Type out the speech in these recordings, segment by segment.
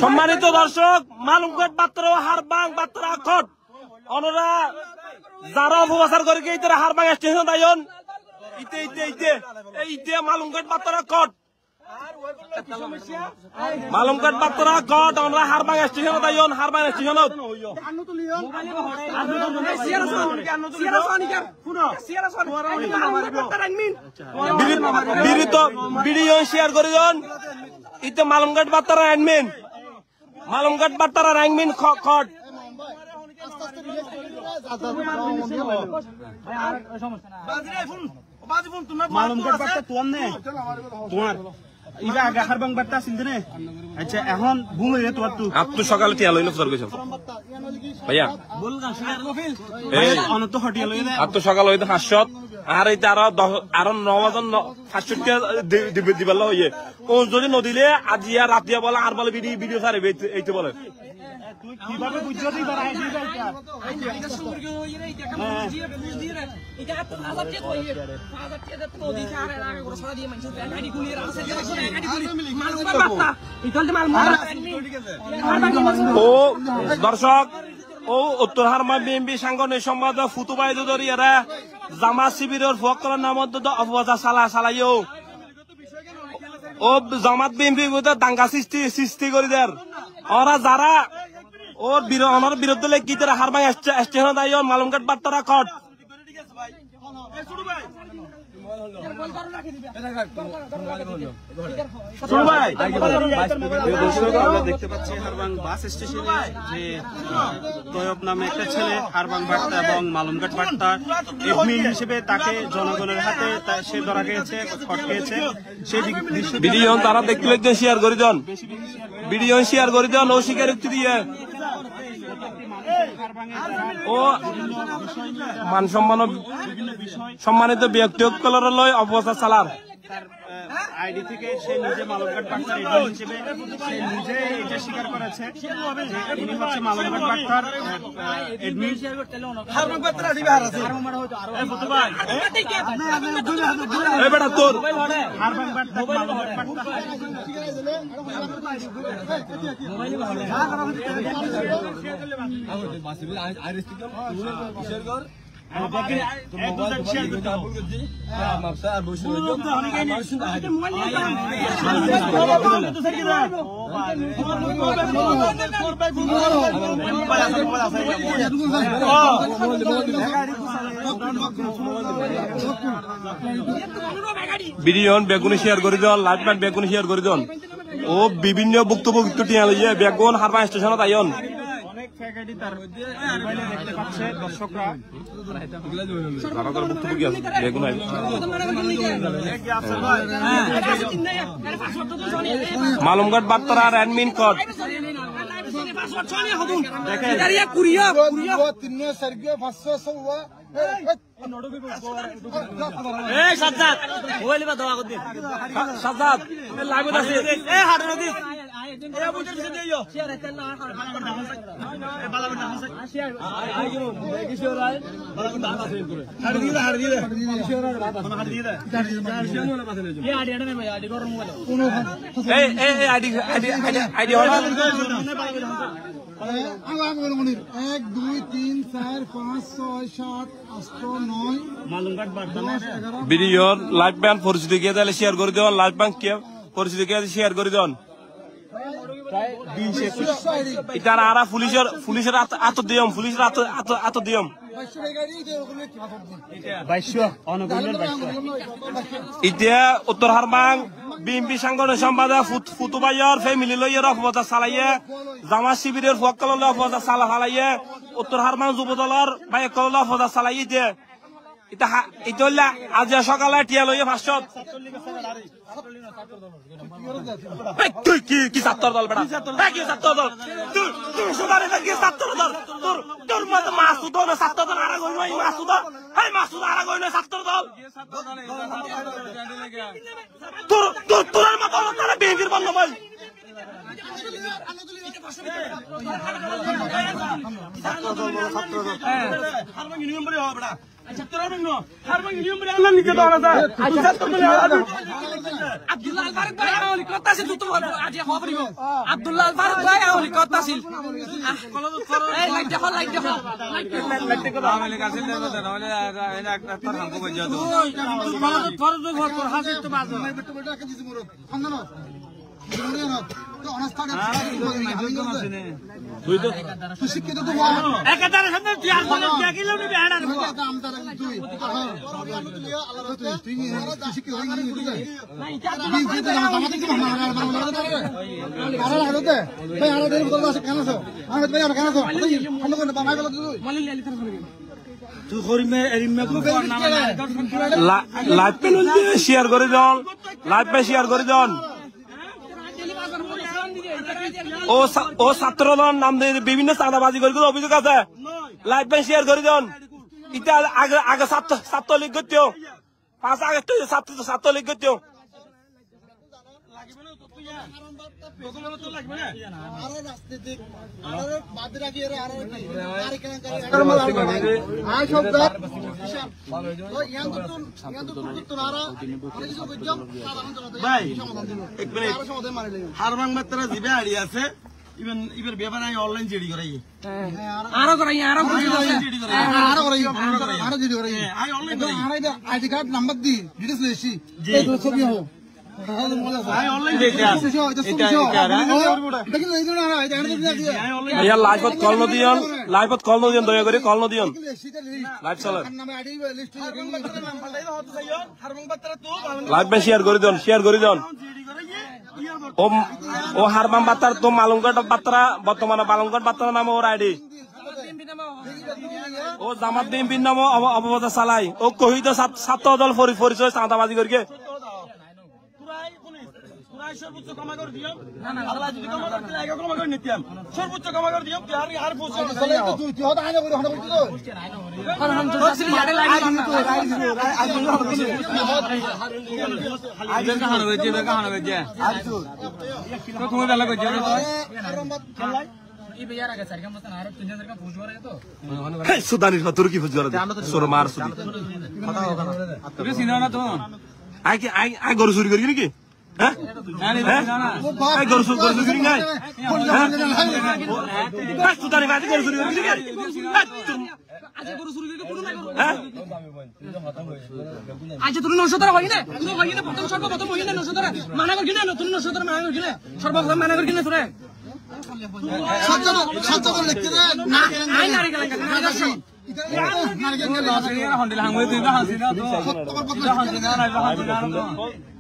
সম্মানিত দর্শক, মালুমঘাট বাত্রা হারবাং বাত্রা খট অনরা যারা অপপ্রচার করে গিয়ে তারা হারবাং স্টেশন আইন ইতে ইতে ইতে ইতে মালুমঘাট বাত্রা খট মালুমঘাট বাত্রা খট অনরা হারবাং স্টেশন আইন হারবাং স্টেশন ভিডিও শেয়ার করে দিন ইতে মালুমঘাট বাত্রা আইনমেন মালুমঘাট বাত্রা আইনমেন খট মালুমঘাট বার্তা তোমার নে তোমার ইবা আগে হারবাং বার্তা আছিল নে আচ্ছা এখন ভুল হইরে তোমার তো আপনি সকালে টিয়া লইলো ফসর কইছো ভাইয়া বল গান এই অনত হটিয়া লইলে আপনি সকালে হইতো 500 আর এই আরো 9,500 দিবার হইয়ে ও যদি নদিলে আজিয়া রাতিয়া বলে আর বলে ভিডিও ছাড়ে এইতে বলে তুই কিভাবে বুঝছো তুই বাড়াই দিই এটা সম্পর্কে ইরে এটা কেমন বুঝিয়ে এটা এত হাজার টাকা হইয়ে 5000 টাকা তো নদী ছাড়ে আগে করে সারা দিয়ে মানুষ গাড়ি গুলি রাস্তা দিয়ে গাড়ি গুলি মালুমঘাট বাত্তা ইতলতে ও দর্শক ও উত্তর হারমা বিএমপি সাংগঠনিক সম্পাদক ফুতুবাই দরিয়ারা জামা শিবিরের ফকরের নামত অপবাদা চালাইও ও জামাত বিএমপি দাঙ্গা সৃষ্টি করে দেয় ওরা যারা ওর বিরুদ্ধে কি তারা হারবাং স্টেশন আইন মালুমঘাট বার্তারা খট দেখতে পাচ্ছি হারবাং বাস স্টেশনে যে তয়ব নামে একটা ছেলে হারবাং বার্তা এবং মালুমঘাট বার্তা এডমিন হিসেবে তাকে জনগণের হাতে সে ধরা গিয়েছে খট খেয়েছে সেই ভিডিও তারা দেখতে দেখতে শেয়ার করে দেন ভিডিও শেয়ার করে দেন ও স্বীকারোক্তি দিয়ে ও মান সম্মানিত ব্যক্তিসকলের লয় অপপ্রচার চালার আইডি থেকে সে নিজে মালুমঘাট বার্তার এজেন্ট হিসেবে সে নিজে এটা স্বীকার করেছে যে ইনি হচ্ছে মালুমঘাট বার্তার এডমিন হারবাং বার্তা দিবে হারাছে এই ফটো ভাই এই বেটা তোর হারবাং বার্তা মালুমঘাট বার্তা মোবাইলে ভালো ভিডিও বেগুনি শেয়ার করে দেন লাইভ ম্যান বেগুনি শেয়ার করে দেন ও বিভিন্ন বক্তব্য টিয়া লইয়ে বেগুন হারবাং স্টেশনত আইন মালুমঘাট বার্তার অ্যাডমিন কোড সাজ্জাদ লাইভত আছে এ হাড়ে নদী এ বুঝে দিছে দিও শেয়ার এটা না করে এ বালা বন্ধা আছে শেয়ার আইগো কিশোর আই বালা বন্ধা আছে করে হাড় দিলে কিশোর আর বাবা হাড় দিলে শেয়ার না পাছে এ আইডি এটা না ভাই আইডি করো মোবাইল এ আইডি হলো 1 2 3 4 5 6 7 8 9 মালুমঘাট বার্তা ভিডিও লাইভ ব্যান পরিচিতি কে দিলে শেয়ার করে দিও লাইভ ব্যান কে পরিচিতি কে শেয়ার করে দিও ইতারা আরা পুলিশের আত দিয়ম পুলিশের আত দিয়ম ইতিয়া উত্তর হারবাং বিএমপি সাংগঠনিক সম্পাদক ফুতুবাইয়ের ফ্যামিলি লইয়ের অপপ্রচার চালাইয়ে জামা শিবিরের ফকল অপপ্রচার চালাইয়ে উত্তর হারবাং যুব দলের বাইক অপপ্রচার চালাই দিয়ে এটা আজ সকালে টিয়া লইয়ে 500 তুই কি ছাত্র দল বেটা কি ছাত্র দল তুই সুদারে কি ছাত্র দল তোর মত মাসুদ না ছাত্র দল আর কই নই মাসুদ এই মাসুদ আর কই নই ছাত্র দল তোর মত তারা বেঙ্গির বন্ধ ভাই ছাত্র দল ছাত্র দল হারবাং ইউনিয়ন বলে হবে বেটা আব্দুল্লাহ ফারুক ভাই আমলি কথা আছে তো আজ খবর দিব আব্দুল্লাহ ফারুক ভাই আমলি কথা আছে এই লাইট দেখো আমলি কাছে দেব তাহলে এটা একটা তার হাঙ্গো বাজা তো ফরজ ঘর তোর হাজির তো বাজো বেটা বেটা কে দিছি মোর খন্দন তো অনাস্থান তুই তো শিক্ষিত তো একাধারে সামনে তুই আর বলে দেখিলো নি বেড়া রে আমদার তুই আল্লাহ তুই শিক্ষিত হই নি তুই ভাই আরে দেরি বলতে আছে কেন আছো আমি ভাই আর কেন আছো খন্ড করে বামাই বলে তুই মালিল আলী থার তুই করিমে এরিমে লাইভ পে শেয়ার করে দন লাইভ পে শেয়ার করে দন ও ছাত্রদল নাম দিয়ে বিভিন্ন চাঁদাবাজি করে অভিযোগ আছে লাইভ পে শেয়ার করে দন এটা আগে আগে ছাত্রলীগ করতেও 5 আগস্ট ছাত্রলীগ করতেও আরো রাজনীতিক আরো বাদ রাখি আরো হারবাং মাত্রা জিবে হাড়ি আছে ইবের ব্যাপার আমি অনলাইন জিডি করাই ID card number the details লেছি ছবি হো লাইভত কল নদিয়ন দয়া করে কল নদিয়ন লাইভ চলে লাইভ শেয়ার করে দিন ও হারবাম বাত্তার তো মালুমগড় বাত্রা বর্তমানে মালুমগড় বাত্রা নামে ওর আইডি ও জামাত বিএনপির নাম অপবাদ চালাই ও কহিত ছাত্র দল পরিচয় চাঁদাবাজি করিকে সর্বোচ্চ ক্ষমা করে দিও আল্লাহ যদি ক্ষমা করতে আগে ক্ষমা করে নিতাম সর্বোচ্চ ক্ষমা করে দিও আর পৌঁছে সুদানি তোর কি ফুজ সোর মার গরু চুরি করি নাকি গরু চুরি নাই সুদানি বাজি গরু চুরি করি আচ্ছা তুমি 900 হয় না তুমি হয় না প্রথম সর্বপ্রথম হয় না 900 মানা করি না তুমি 900 মানা করি না সর্বপ্রথম মানা করি না তোরে সত্য করে লিখতে দে না আই নারী গেলেন না দাসি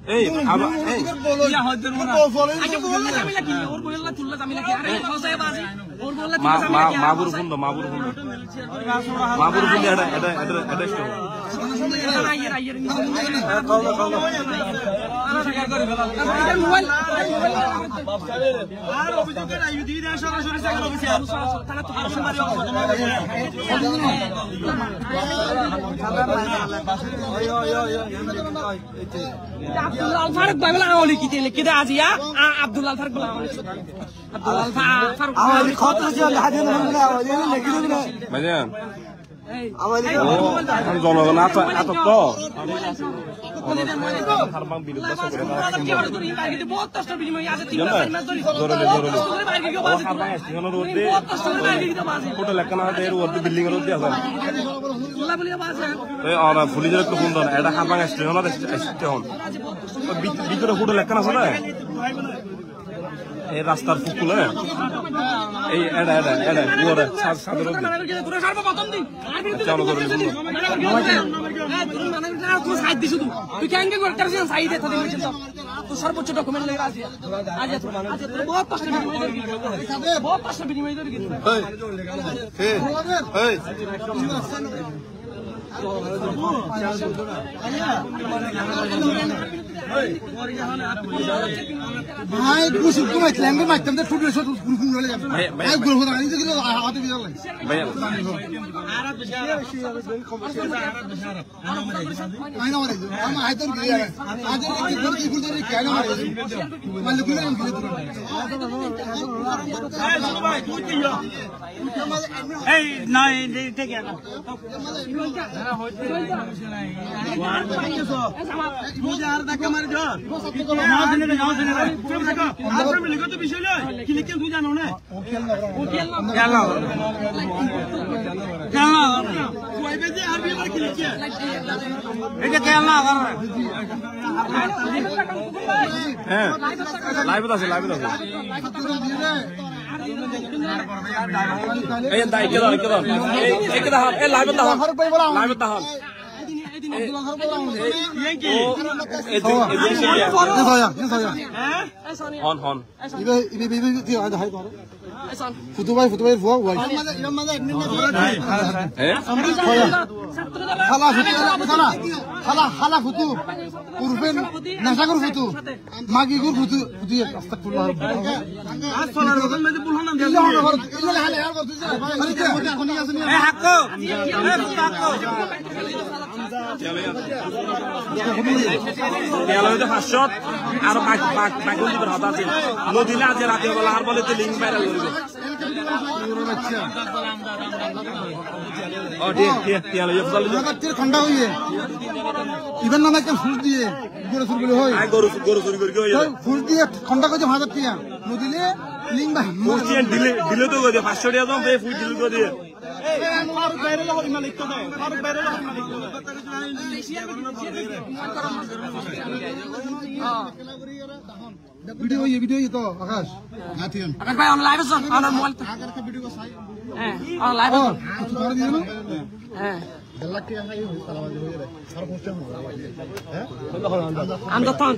এই আবার মাবুর ফুন্ড আব্দুল্লাহ ফারুক ভাই বলে আমলি কি লিখে দে আজিয়া আব্দুল্লাহ ফারুক বলে আমলি আব্দুল্লাহ ফারুক আমলি কত ছিল হাদিন বলে আমলি লিখে দিলে ভাইজান জনগণ এত তো হারবাং বিরুদ্ধে হোটেল বিল্ডিং এর ফুলি একটু সুন্দর এটা হারবাং স্টেশন ভিতরে হোটেল একখান আছে না এই রাস্তার ফুকুলে এই সর্বোচ্চ ডকুমেন্ট লেগে আছে বহুত কষ্ট বিনিময় ভাই কুসুম কমাই ল্যাঙ্গে মারতাম তো ফুটে শট কুরকুম হয়ে যাবে ভাই গোল হতো আনি দিল হাতে বিজাল লাগে ভাই আইনা মারে আমি আইতন কি আজ কি গোল কি ফুটে কেন মারে মানে কি নাম কি ভাই তুই কি এই নাই ঠিক আছে मुझे यार धक्का मार दो यहाँ से नहीं आप में लिखो तो विषय ले कि लेकिन तू जानो ना खेलना कोई भी यार भी बार खेल के ये खेलना कर হ্যাঁ লাইভ আছে এই দাই কে দাও এই কে দাও এই লাইভ দাও ফুটু ভাই ফুয়া ভাই খালা ফুটু উরফেন নাসাগর ফুটু মাগিগুর ফুটু ফুটু আস্তাগফিরুল্লাহ आज सोलर लोगन में बुलहन नाम दे ए हक्को তেল 500 আর বাকি লিটার হাত আছে নদীলে আজ রাতে বেলা আর বলে লিংক ভাইরাল করবে ও ঠিক তেল ইফজাল ঠান্ডা হইয়ে ইভেন নামে একটা ফুল দিয়ে গরু চুরি করে হয় গরু চুরি করে হয় ফুল দিয়ে ঠান্ডা করে 1000 টাকা নদীলে লিং ভাই মোস্টিয়ান দিলে তো করে 500 টাকা দাম ফুল দিল করে फारूक बैरल और मालिक तो है फारूक बैरल और मालिक तो वीडियो ये तो आकाश हाथियन আকাশ ভাই অন লাইভ আছে অন মোবাইল आकर का वीडियो को साई হ্যাঁ অন লাইভ আছে कुछ कर दिया ना হ্যাঁ गल्ला के है ये सलाम हो रहा है हर पोस्ट में हैं আমদতন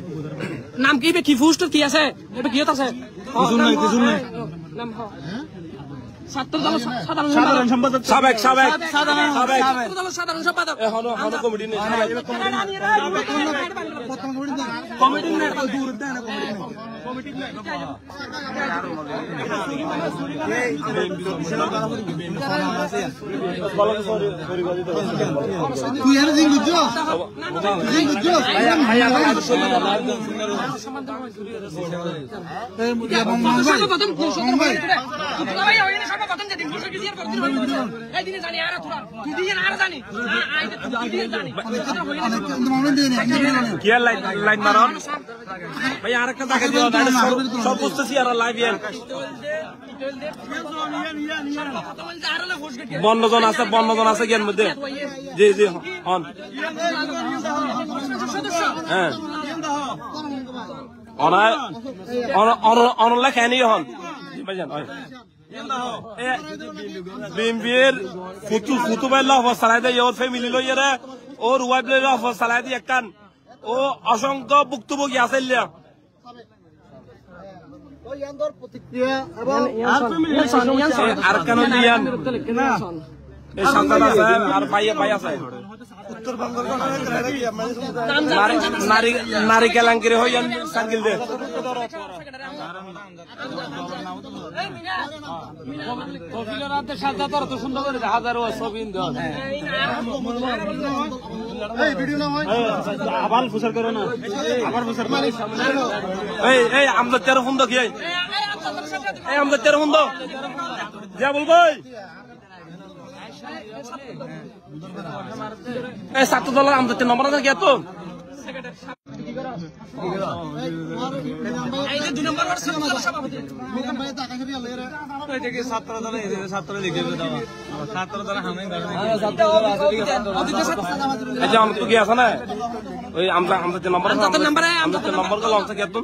নাম কি বে কি ফুস্ট কি আছে এটা কি আছে কিছু নাই নাম হ সাধারণ সম্পাদক সাবেক সাধারণ সম্পাদক এখনো কমিটি নেই কমিটি নেই দূর দেন কমিটি নেই तू यार जिंग गुजो ए मुझे भाई ভাই ওই না সর্বপ্রথম যেদিন ফুসে গিয়ে করতে হবে এই দিনে জানি আর তোরা তুই দিয়ে আর জানি না আইতে তুই দিয়ে জানি কি লাইন মারন ভাই আরেকটা দেখা দিও না সব বুঝতেছি আর লাইভ এন বন্যজন আছে জ্ঞান মধ্যে জি হন হ্যাঁ অনলা খেয়ে হন ভাইজান বিএমপির ফুতু বাইল অবস্থায় দেয় ওর ফ্যামিলি লইয়ারে ওর ওয়াইফ লইলে অবস্থায় দিয়ে একখান ও অসংখ্য ভুক্তভোগী আছে আর কেন দিয়ান এই সন্তান আছে আর ভাই আছে নারী কেলাঙ্কিরি হইয়ান সার্কিল দে আবার ফুসার করো না আবার ফুসার এই আমাদের 13 ফোন দেখি এই আমাদের 13 ফোন দাও যা বলবো এই $7 আমাদের নম্বর আছে কি এত এই যে 2 নম্বর সভাপতি আচ্ছা আমাদের তো কি আছে না ওই আমাদের নম্বর আমাদের নম্বর গুলো আছে কি এত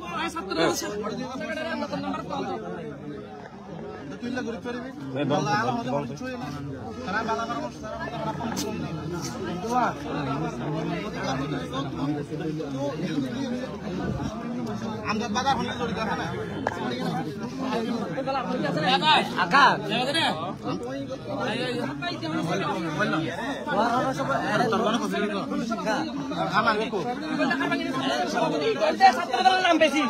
নাম বেশি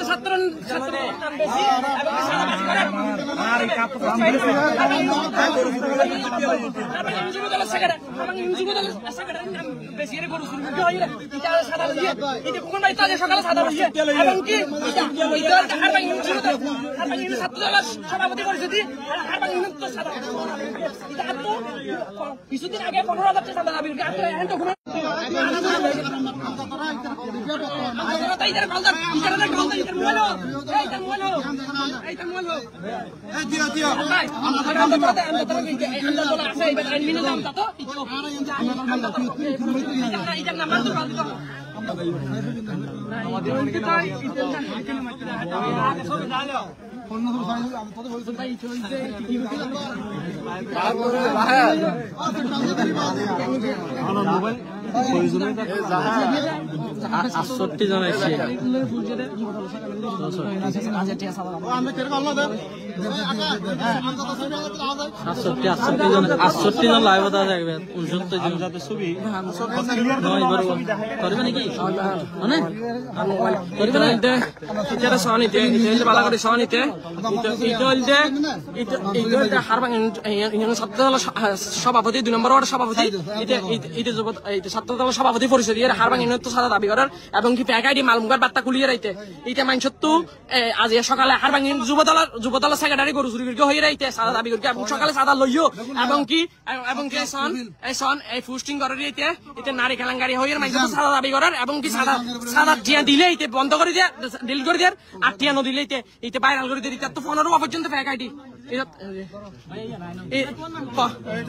ছাত্র নাম বেশি সভাপতি পরিষদে কিছুদিন আগে 15,000 টাকা দাবি আটষট্টি জন এসছে আটষট্টি জন লাইভ আছে 69 জন যাতে ছবি করবে নাকি মানে করবে না এটা সহানিতে এটা বালা করে সহানিতে এটা হারবাং ছাত্রদল সভাপতি 2 নম্বর ওয়ার্ড সভাপতি এটা ছাত্রদল সভাপতি পরিষদ হারবাং ইউনিয়ন সাদা দাবি করার এবং কি প্যাকাইডি মালমুগার বার্তা খুলিয়ে রাইতে এটা মানসত্তু আজ সকালে হারবাং যুবদল সেক্রেটারি গরু চুরি করে হয়ে রাইতে সাদা দাবি করে এবং সকালে সাদা লইও এবং কি সন এই পোস্টিং করে রাইতে এটা নারী কেলাঙ্গারি হয়ে মানসত্তু সাদা দাবি করার এবং কি সাদা টিয়া দিলে এটা বন্ধ করে দিয়ে ডিল করে দিয়ে আর টিয়া নদিলে এটা ভাইরাল করে দিয়ে তো 15 পর্যন্ত প্যাকাইডি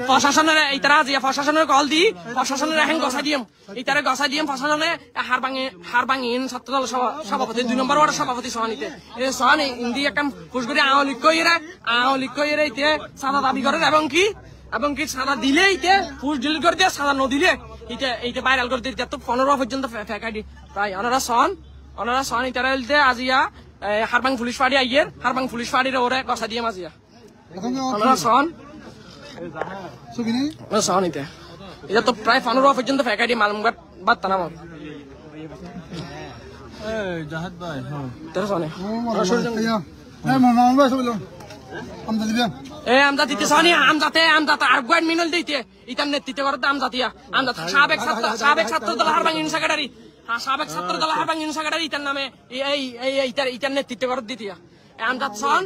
প্রশাসনের এইতারা যে প্রশাসনের কল দি প্রশাসনের এখন গছা দিম এইতারা গছা দিম প্রশাসনে হারবাং ইন ছাত্রদল সভাপতি 2 নম্বর ওয়ার্ড সভাপতি সহানিতে সহানি ইন্দি একটা পুশ করে আওলিক কইরা ইতে সাদা দাবি করে এবং কি সাদা দিলে ইতে পুশ ডিলিট করে দিয়ে সাদা নদিলে এইটা ভাইরাল করে দিয়ে তো 15 পর্যন্ত ফেকাইডি তাই ওনারা সন ইতারা আজিয়া হারবাং পুলিশ ফাঁড়ি আইয়ের হারবাং পুলিশ ফাঁড়ির ওরে গছা দিয়ে আজিয়া সহনিতে এটা তো প্রায় 15 পর্যন্ত ফ্যাকাইডি মালমঘাট বার্তা নাম আমজা দিতে সহনি আমজাতে আর গোয়েন মিনল দিতে ইতার নেতৃত্ব করতে আমজাতিয়া আমজাত সাবেক ছাত্র দল হারবাং ইউনিয়ন সেক্রেটারি সাবেক ছাত্র দল হারবাং ইউনিয়ন সেক্রেটারি ইতার নামে ইতার নেতৃত্ব করতে দিতিয়া আমজাত সন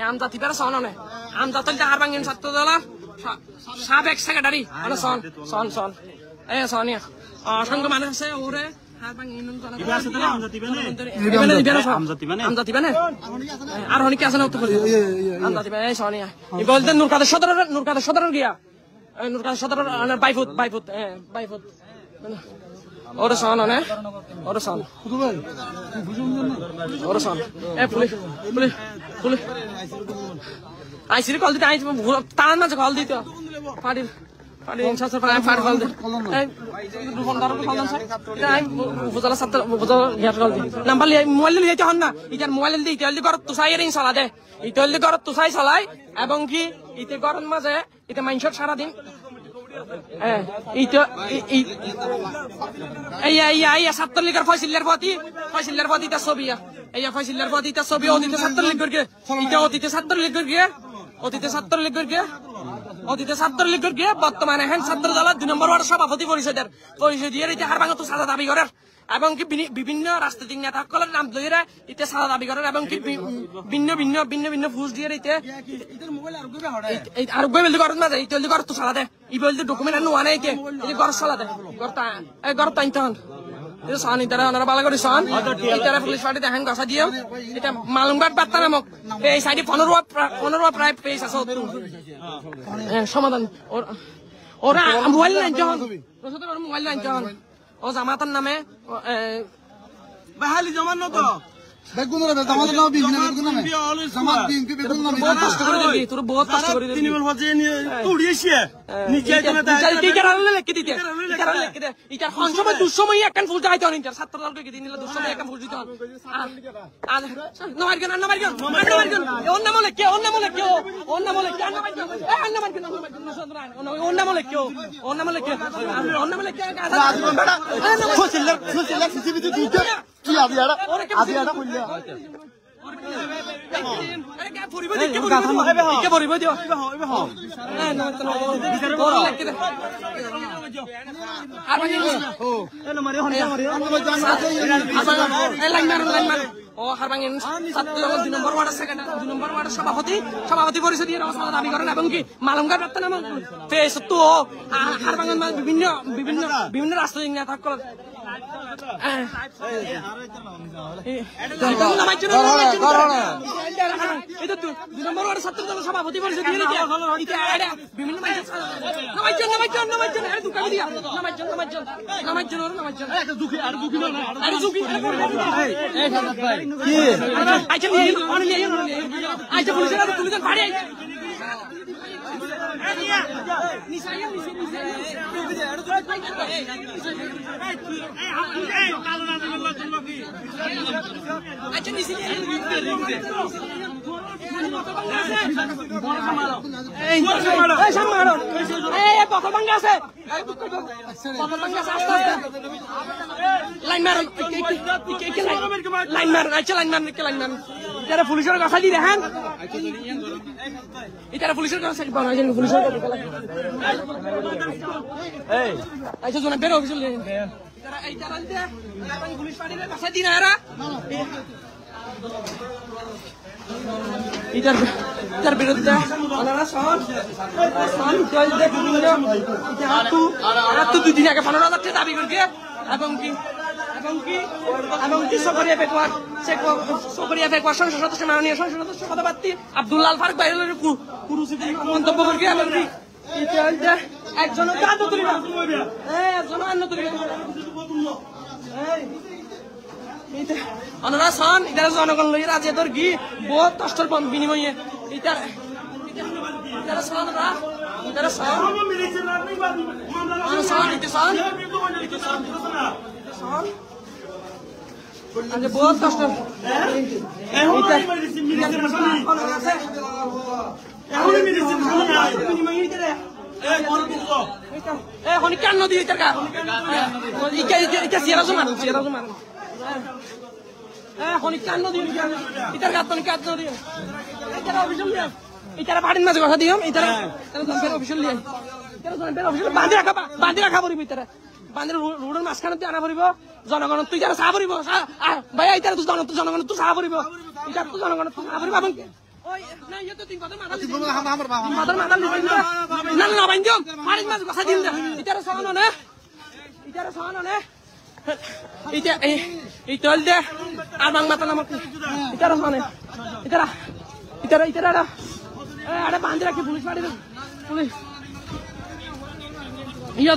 আমজাতি পেরা সন আমজাত হারবাং ইউনিয়ন ছাত্র দল সাবেক সেক্রেটারি সন সনিয়া অসংখ্য মানুষ আছে ওরে হারবাং ইউনিয়ন আমজাতি মানে আর অনেকে আছে না আমজাতি মানে সনিয়া এই বলতে নুরকাদের সদরের গিয়া নুরকাদের সদরের বাইফুত ওরে সন পুলিশ আইসির কল দিতে তার মাঝে কল দিত পার্টির নাম্বার মোবাইল লিয়ে হন না ইটার মোবাইল দিয়ে ইটাল ঘর তুষাই চলা দে ইটাল ঘর তুষাই চলাই এবং কি ইতে ঘরের মাঝে ইতে মানুষের সারাদিন ছাত্রলীগের ফয়সিল্লার প্রতি তার ছবি ফয়সিল্লার প্রতি তার ছবি অতীতে ছাত্রলীগ করে অতীতে ছাত্রলীগ গিয়ে বর্তমানে এখন ছাত্র দল 2 নম্বর ওয়ার্ড সভাপতি পরিষদের হারবাং তো সাদা দাবি করার এবং কি বিভিন্ন রাজনৈতিক নেতা সকলের নাম ধরে ইতে সাদা দাবি করার এবং কি ভিন্ন ফুস দিয়ে আর গোয়েল ঘর না যায় ইতে ঘর তো সাদা দে ই বলতে ডকুমেন্ট নোয়া নাই ইতে ঘর সাদা দে ঘর টাইনতে হন সহানি তারা ওনারা ভালো করে সহান তারা পুলিশ পার্টি দেখেন গছা দিয়ে এটা মালুমঘাট বার্তা নামক এই সাইডে 15 প্রায় পেজ আছে সমাধান ওরা মোবাইল লাইন যখন মোবাইল লাইন যখন ও জামাতার নামে বাহালি জমান তো বেগুন রে জামাত নাম বিভিন্ন বেগুন নামে জামাত বিএনপি বেগুন নামে বহুত কষ্ট করে দিবি তোর বহুত কষ্ট করে দিবি তৃণমূল হচ্ছে তুড়িয়েছে নিজে কি কারণে লিখে দিতে কি কারণে লিখে দে ইটার কোন সময় দুঃসময় একখান ফুল যাইতে অনিটার ছাত্র দলকে কি দিনলে দুঃসময় একখান ফুল দিতে আর নমারগন ওর নাম লেখে ওর নাম লেখে ওর নাম লেখে ওর নাম লেখে ওর নাম লেখে সুশীল সিসিবিতে দুইটা কি আদিয়াড়া কইলা আরে কে পরিব কে পরিব দিও হ্যাঁ না তো বড় লাগতে দে আর বাকি ও এলো মারি হন এই লাইন মার ও হারবাঙ্গেন 2 নম্বর ওয়ার্ড সেকেন্ড 2 নম্বর ওয়ার্ড সভাপতি পরিষদ এর অবস্থা দাবি করেন এবং কি মালুমঘাট রাস্তা নাম ফেস তো হারবাঙ্গেন বিভিন্ন রাস্তা নিয়ে থাক করে সভাপতি পরিষদ বিভিন্ন পুলিশের কথা দি দেখেন এটা পুলিশের কথা পুলিশের আচ্ছা জোনা বের অফিস পুলিশ পার্টির কাছে দিন এরা এটার বিরুদ্ধে দুদিন আগে 15,000 টাকা দাবি করছে এবং কি সকরিয়া ফেকুয়ার সংসদ সদস্য মাননীয় সংসদ সদস্য পদপ্রার্থী আব্দুল্লাহ আল ফারুক বাইরের মন্তব্য করছে এবং কি একজন অনারা সন ইতার জনগণ লই রাজে তোর কি বহুত কষ্টের বিনিময়ে ইতার বহুত কষ্ট এখন কেন নদী সিয়ারা জমান এখন কেন নদী ইটার গাত কাজ নদী ইটার অফিসিয়াল দিয়ে ইটার বাড়ির মাঝে কথা দিও ইটার অফিসিয়াল দিয়ে বান্ধি রাখা পড়িব ইতারা বান্ধের রোডের মাঝখানে আনা পড়িব জনগণ তুই যারা চাহ পড়িব ভাই ইতার জনগণ তুই চাহ পড়িব ইটার তো জনগণ তুই চাহ পড়িব এবং বান্ধি রাখি পুলিশ পাড়ি পুলিশ ইয়া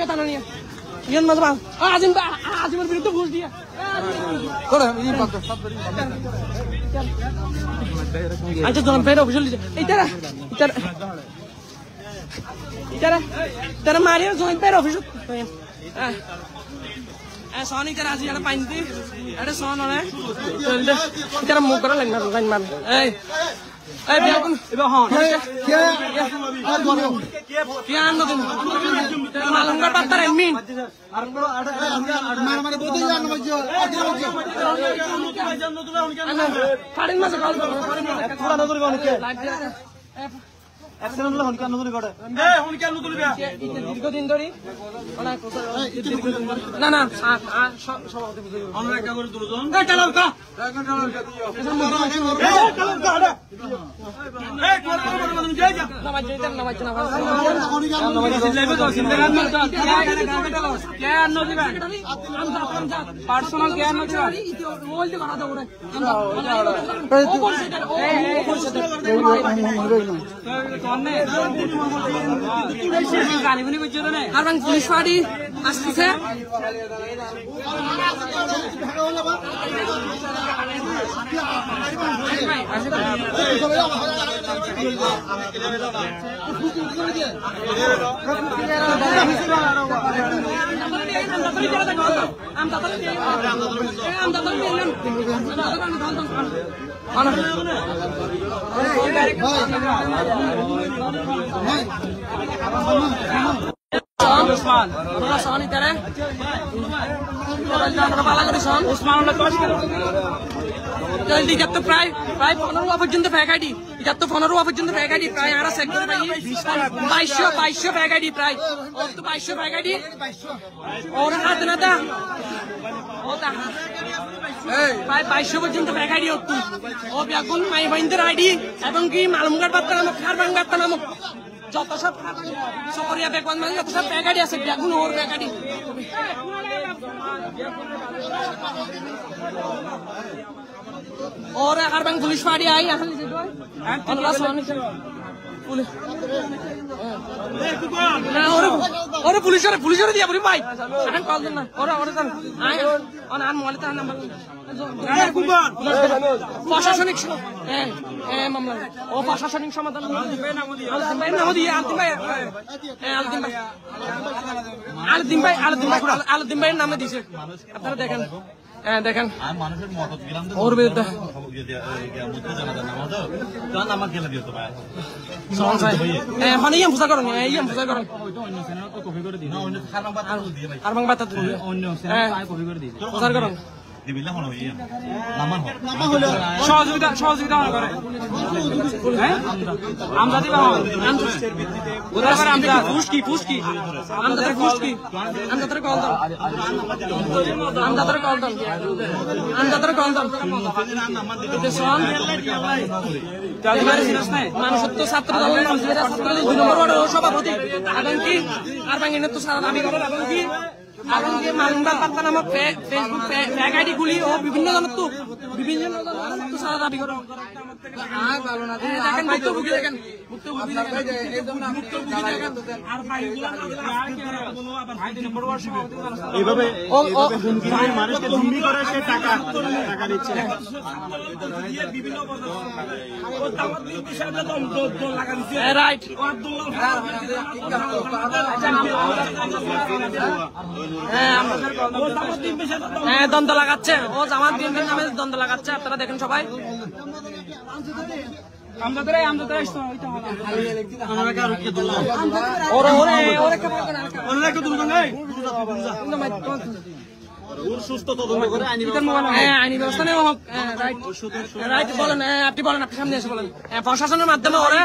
তানানিয়া ইয়ান মাজবা আজিমের বিরুদ্ধে ঘুষ দিয়া আচ্ছা জন পের অফিসিয়াল ইতারা মারিয়া জয়েন্ট পের অফিস সন ইতারা আজি এটা পাইনতি এটা সন হলে ইতারা মুখ করে লাইন মার এই বিয়াকুন এবা হন কে আনো তুমি মালঙ্গার বাত্তার এমিন আর বড় মানে বলতে জান না মজো ফাড়িন মাঝে কল করো পুরা নজর গনকে অ্যাকসিডেন্ট হলো হনকা নজর গড়ে হনকা নজর বিয়া দীর্ঘদিন ধরে না না সভাপতি বুঝাই অন্য একটা করে দুজন চালাও কা পুলিশ পার্টি আসতেছে প্রায় 15 পর্যন্ত ফ্যাক আইডি 15 পর্যন্ত ফ্যাক আইডি প্রায় আর সেক্টর 2200 ফ্যাক আইডি প্রায় 2200 ফ্যাক আইডি ওর হাত না দা প্রায় 2200 পর্যন্ত ফ্যাক আইডি ও ব্যাগুন মাই বাইন্দের আইডি এবং কি মালুমঘাট বার্তা নামক খারবাং বার্তা নামক যত সব সকরিয়া বেকওয়ান মানে যত সব ফ্যাক আইডি আছে ব্যাগুন ওর ফ্যাক আইডি और अरबंग पुलिस फाड़ी आई यहाँ और पुलिस दिया पूरी भाई कॉल देना और आए और आन मोबाइल का नंबर प्रशासनिक मामला ও প্রশাসনিক সমাধান নাম দিয়ে আলদিন ভাই নামে দিছে আপনারা দেখেন দেখেন ওর বিরুদ্ধে ফুসা করেন সহযোগিতা করে মানুষত্ব ছাত্র দল 2 নম্বর ওয়ার্ডের সভাপতি এবং কি আর বাঙিনের তো সারা দাবি করেন এবং কি মালুমঘাট বার্তা নামক ফেসবুক ফ্যাক আইডি গুলি ও বিভিন্ন জনের তো সারা দাবি করে দেখেন ভুক্তভোগী দেখেন এইভাবে মানুষকে জুম্বি করে সে টাকা দিচ্ছে রাইট দ্বন্দ্ব লাগাচ্ছে ও জামাত বিএনপির নামে দ্বন্দ্ব লাগাচ্ছে আপনারা দেখেন সবাই আইনি ব্যবস্থা নেওয়া হোক রাইট বলেন আপনি বলেন আপনি সামনে এসে বলেন প্রশাসনের মাধ্যমে ওরা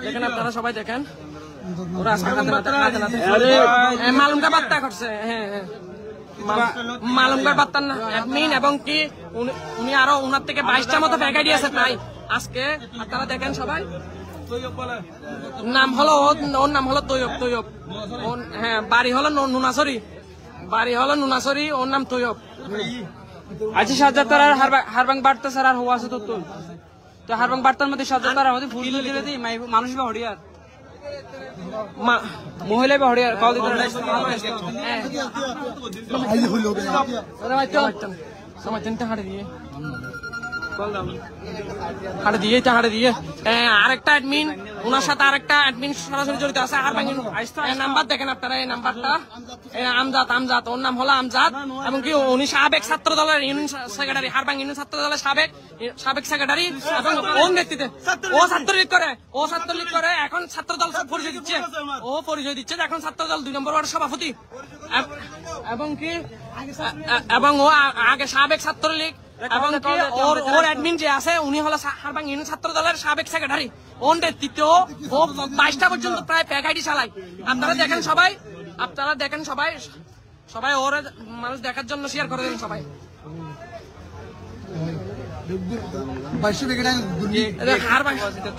দেখেন আপনারা সবাই দেখেন ওরা মালুমঘাট বার্তা করছে মালুমঘাট বার্তার অ্যাডমিন এবং কি উনি আরো উনার থেকে 22টা মতো ফ্যাক আইডি আছে প্রায় আজকে আপনারা দেখেন সবাই নাম হলো ওর নাম হলো তৈয়ব হ্যাঁ বাড়ি হলো নুনাসরি ওর নাম তৈয়ব আচ্ছা সাজ্জাদ আর হারবাং বার্তা স্যার আর হওয়া আছে তো হারবাং বার্তার মধ্যে সাজ্জাদ আর আমাদের ফুল দিলে দিই মানুষ বা হরিয়ার মহিলা বা হরিয়ার কল দিতে হাড়ে দিয়ে আরেকটা অ্যাডমিন ওনার সাথে আরেকটা অ্যাডমিন সরাসরি জড়িত আছে আর নাম্বার দেখেন আপনারা এই নাম্বারটা আমজাদ ওর নাম হলো আমজাদ এবং কি উনি সাবেক ছাত্র দলের ইউনিয়ন সেক্রেটারি হারবাং ইউনিয়ন ছাত্র দলের সাবেক সেক্রেটারি এবং ওর নেতৃত্বে ও ছাত্রলীগ করে এখন ছাত্র দল পরিচয় দিচ্ছে এখন ছাত্র দল 2 নম্বর ওয়ার্ড সভাপতি এবং ও আগে সাবেক ছাত্রলীগ এবং ওর অ্যাডমিন যে আছে উনি হলো হারবাং ইউনিয়ন ছাত্র দলের সাবেক সেক্রেটারি ওর নেতৃত্বে ও 22টা পর্যন্ত প্রায় ফ্যাক আইডি চালায় আপনারা দেখেন সবাই ওর মানুষ দেখার জন্য শেয়ার করে দেন সবাই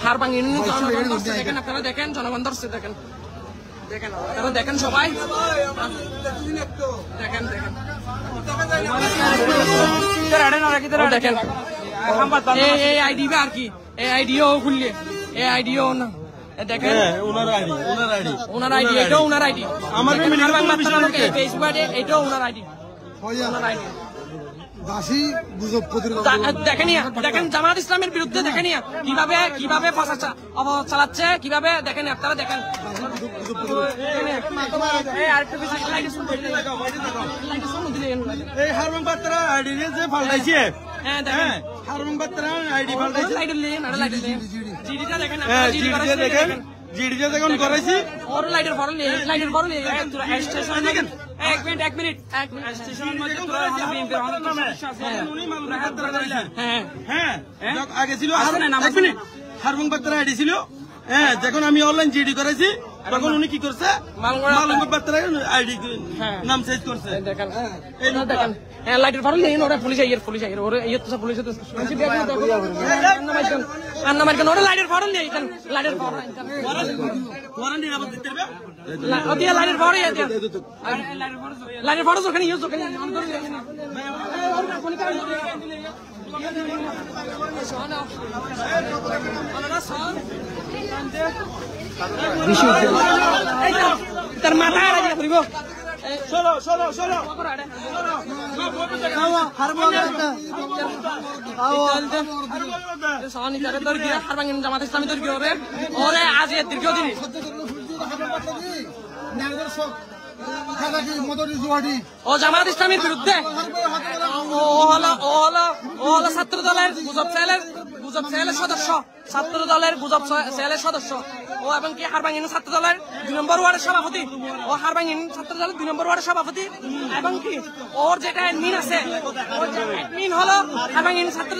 হারবাং ইউনিয়ন দেখেন আপনারা দেখেন জনগণ ধরছে দেখেন আপনারা দেখেন সবাই দেখেন এই আইডি আর কি এই আইডিও খুললে এই আইডিও না দেখেন ওনার আইডি ওনার আইডি, এটাও ওনার আইডি। আমার ফেসবুক আইডি, এটাও ওনার আইডি, ওনার আইডি। দেখেন জামাত ইসলামের বিরুদ্ধে দেখেন কিভাবে অপবাদ চালাচ্ছে, কিভাবে দেখেন আপনারা দেখেন। এই হারবাং বার্তারা আইডি যে পাল্টাইছে, হ্যাঁ হারবাং বার্তারা আইডি পাল্টাইছে। দেখেন জিডিতে দেখুন করাইছি ওর লাইটের ফরল দেখেন। এক মিনিট স্টেশনের মধ্যে তোরা বিএনপির অনেক সমস্যা আছে, উনি মামলা হাত ধরে দিলেন। হ্যাঁ আগে ছিল এক মিনিট হারবাং বার্তারা আইডি ছিল, হ্যাঁ যখন আমি অনলাইন জিডি করেছি তখন উনি কি করছে মালঙ্গ বার্তারা আইডি নাম চেঞ্জ করছে। দেখেন লাইটের ফরল নেই, ওরা পুলিশ আইয়ের ওরে ইয়ে তো পুলিশ আন্না মারকেন ওরা লাইটের ফরল নেই, লাইটের ফরল লাইটের ফরল লাইটের ফরল ওখানে ইউজ ওখানে তার মাথা ফুরিব। জামাত ইসলামী দীর্ঘ ওরে আজ এর দীর্ঘ দিন ও জামাত ইসলামীর বিরুদ্ধে ও হলো ছাত্র দলের গুজব সেলের সদস্য, ছাত্র দলের গুজব সেলের সদস্য ও এবং কি হারবাঙ্গিন ছাত্র দলের 2 নম্বর ওয়ার্ডের সভাপতি, ও হারবাঙ্গিন ছাত্র দলের 2 নম্বর ওয়ার্ডের সভাপতি এবং কি ওর যেটা অ্যাডমিন আছে, ওর অ্যাডমিন হলো হারবাঙ্গিন ছাত্র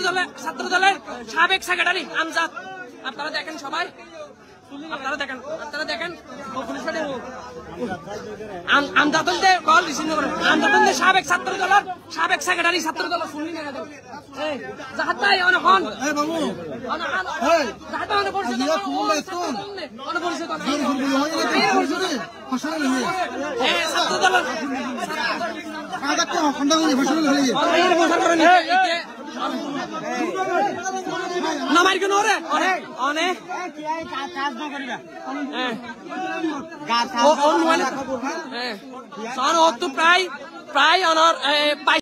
দলের সাবেক সেক্রেটারি আমজাদ। আপনারা দেখেন সবাই, আপনারা দেখেন আমজাদে কল রিসিভ করে আমজাদে সাবেক ছাত্র দলের সাবেক সেক্রেটারি ছাত্র দলের শুনলি না জাহাদ ভাই অনেক হন জাহাদ ভাই অনেক পরিচিত ছাত্র দলের নামার কেন ওরে অনেক প্রায় অনর 22